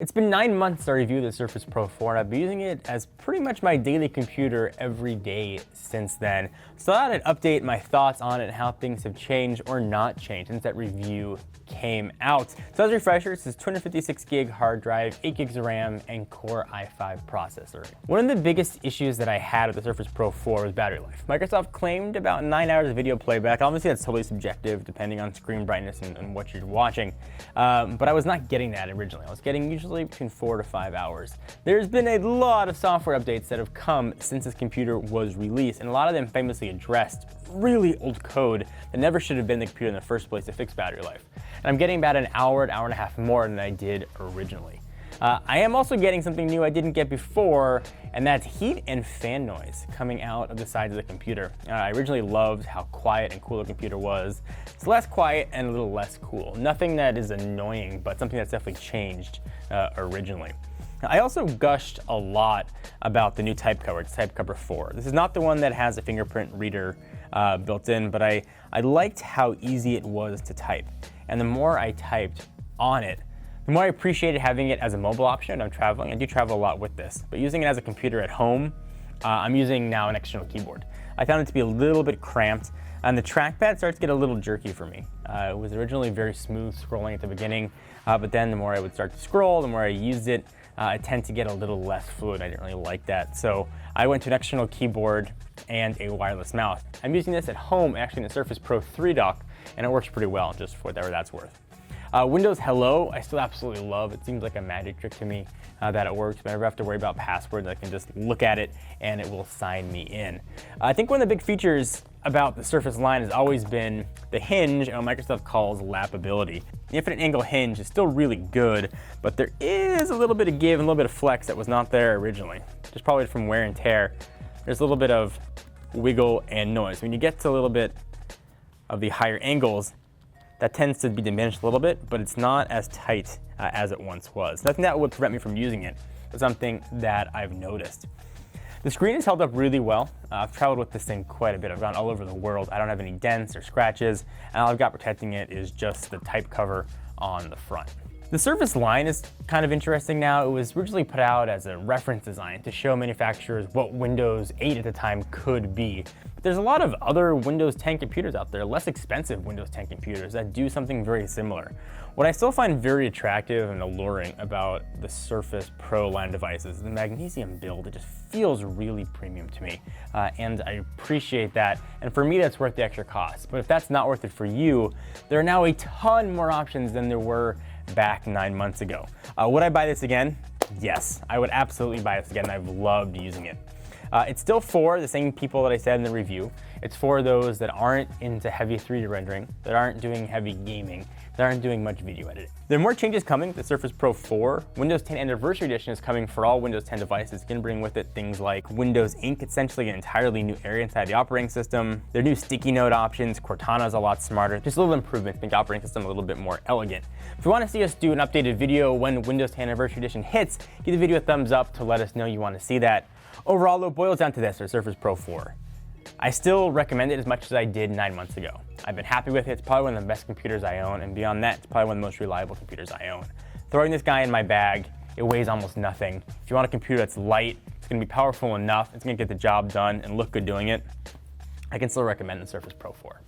It's been 9 months since I reviewed the Surface Pro 4, and I've been using it as pretty much my daily computer every day since then. So I thought I'd update my thoughts on it and how things have changed or not changed since that review came out. So as a refresher, it's this 256 gig hard drive, 8 gigs of RAM, and Core i5 processor. One of the biggest issues that I had with the Surface Pro 4 was battery life. Microsoft claimed about 9 hours of video playback. Obviously that's totally subjective depending on screen brightness and what you're watching. But I was not getting that originally. I was getting usually between 4 to 5 hours. There's been a lot of software updates that have come since this computer was released, and a lot of them famously addressed really old code that never should have been in the computer in the first place to fix battery life. And I'm getting about an hour and a half more than I did originally. I am also getting something new I didn't get before, and that's heat and fan noise coming out of the sides of the computer. I originally loved how quiet and cool the computer was. It's less quiet and a little less cool. Nothing that is annoying, but something that's definitely changed originally. I also gushed a lot about the new type cover. It's type cover 4. This is not the one that has a fingerprint reader built in, but I liked how easy it was to type. And the more I typed on it, the more I appreciated having it as a mobile option when I'm traveling. I do travel a lot with this, but using it as a computer at home, I'm using now an external keyboard. I found it to be a little bit cramped, and the trackpad starts to get a little jerky for me. It was originally very smooth scrolling at the beginning, but then the more I would start to scroll, the more I used it, I tend to get a little less fluid. I didn't really like that. So I went to an external keyboard and a wireless mouse. I'm using this at home, actually in the Surface Pro 3 dock, and it works pretty well, just for whatever that's worth. Windows Hello, I still absolutely love. It seems like a magic trick to me that it works. I never have to worry about passwords. I can just look at it and it will sign me in. I think one of the big features about the Surface line has always been the hinge, and what Microsoft calls lappability. The infinite angle hinge is still really good, but there is a little bit of give and a little bit of flex that was not there originally. Just probably from wear and tear. There's a little bit of wiggle and noise. When you get to a little bit of the higher angles, that tends to be diminished a little bit, but it's not as tight as it once was. Nothing that would prevent me from using it, but something that I've noticed. The screen has held up really well. I've traveled with this thing quite a bit. I've gone all over the world. I don't have any dents or scratches, and all I've got protecting it is just the type cover on the front. The Surface line is kind of interesting now. It was originally put out as a reference design to show manufacturers what Windows 8 at the time could be. But there's a lot of other Windows 10 computers out there, less expensive Windows 10 computers that do something very similar. What I still find very attractive and alluring about the Surface Pro line devices is the magnesium build. It just feels really premium to me, and I appreciate that. And for me, that's worth the extra cost. But if that's not worth it for you, there are now a ton more options than there were back 9 months ago. Would I buy this again? Yes, I would absolutely buy this again. I've loved using it. It's still for the same people that I said in the review. It's for those that aren't into heavy 3D rendering, that aren't doing heavy gaming, that aren't doing much video editing. There are more changes coming. The Surface Pro 4 Windows 10 Anniversary Edition is coming for all Windows 10 devices. It's going to bring with it things like Windows Ink, essentially an entirely new area inside the operating system. Their new sticky note options, Cortana's a lot smarter. Just a little improvement to make the operating system a little bit more elegant. If you want to see us do an updated video when Windows 10 Anniversary Edition hits, give the video a thumbs up to let us know you want to see that. Overall, though, it boils down to this, the Surface Pro 4. I still recommend it as much as I did 9 months ago. I've been happy with it. It's probably one of the best computers I own, and beyond that, it's probably one of the most reliable computers I own. Throwing this guy in my bag, it weighs almost nothing. If you want a computer that's light, it's going to be powerful enough, it's going to get the job done and look good doing it, I can still recommend the Surface Pro 4.